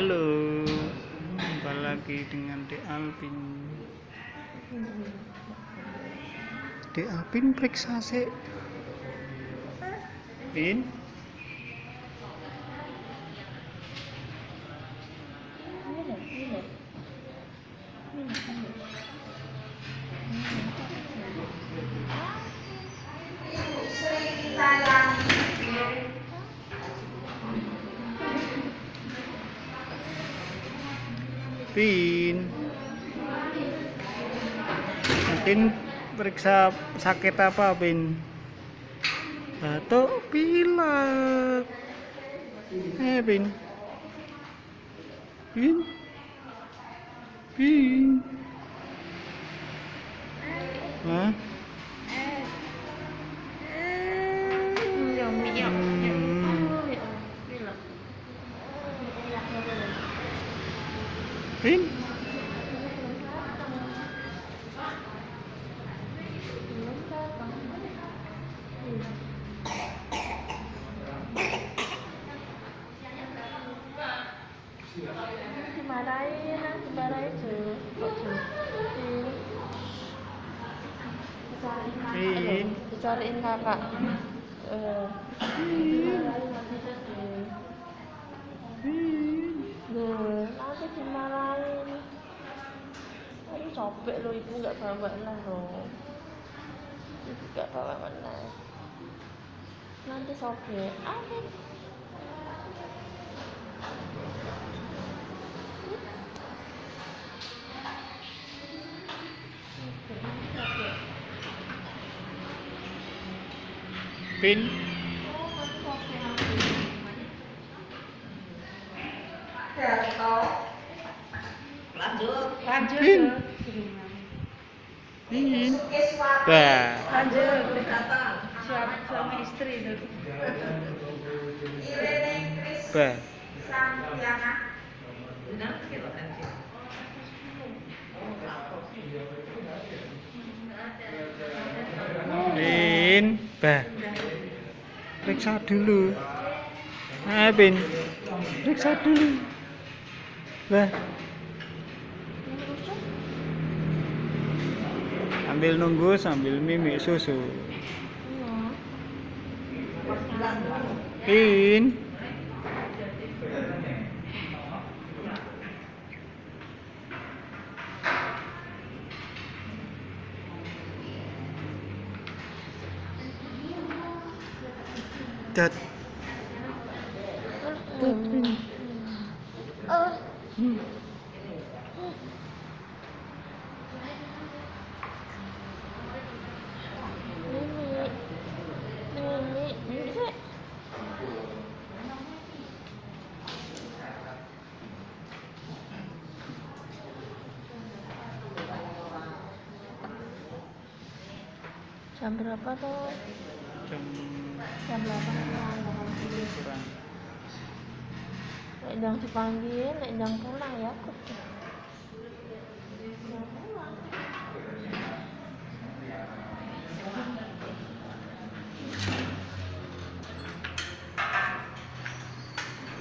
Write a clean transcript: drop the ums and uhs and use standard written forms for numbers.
Halo, jumpa lagi dengan Dek Alvin. Dek Alvin periksa sih. Vin. Vin. Mungkin periksa sakit apa, Vin? Batuk, pilek. Vin. Vin. Vin. Hah? Vin. Dicariin kakak. Nanti dimarahin. Aduh capek loh, ibu nggak bawa lah loh. Ibu nggak bawa lah. Nanti sobek. Vin. Lanjut. Vin. Bah. Lanjut. Suami istri itu. Bah. Vin. Bah. Periksa dulu. Vin. Periksa dulu. Bah. Sambil nunggu sambil mimik susu. Vin. Dat. Jam berapa tuh? Jam 8 kurang. Nek ndang dipanggil, nek ndang pulang ya aku.